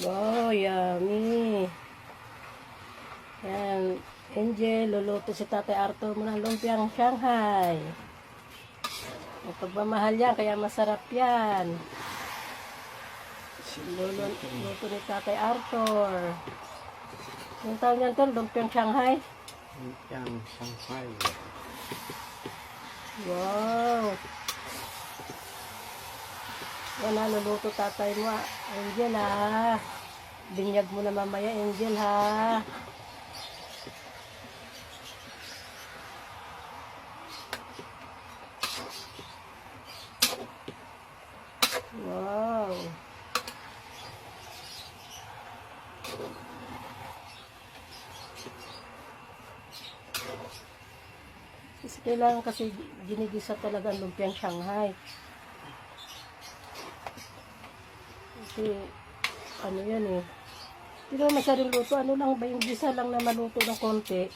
Wow, yummy. Yan. Angel, luluto si Tatay Arthur mo ng lumpiang Shanghai. May pagmamahal yan, kaya masarap yan. Luluto ni Tatay Arthur. Yung tawag niyan to, lumpiang Shanghai. Lumpiang Shanghai. Wow. Yan na, luluto tatay mo. Angel ha. Binyag mo na mamaya, Angel ha. Wow. Kailangan kasi ginigisa talaga ang lumpiang Shanghai. Kasi, ano yan eh. Hindi naman masyadong luto. Ano lang ba yung gisa lang na maluto ng konti?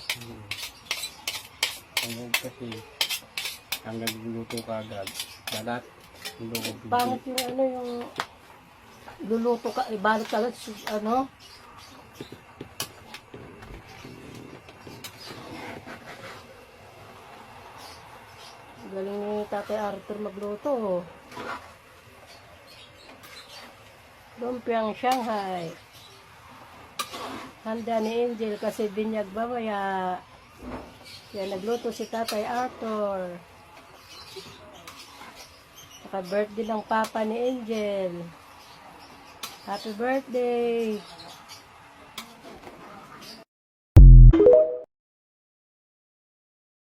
Hanggang kasi, hanggang luluto ka agad. Balat. Pangit yung ano yung luluto ka, ibalot ka agad, ano? Galing ni Tatay Arthur magluto. Lumpiang Shanghai. Handa ni Angel kasi binyag mamaya. Kaya nagluto si Tatay Arthur. Saka birthday ng papa ni Angel. Happy birthday!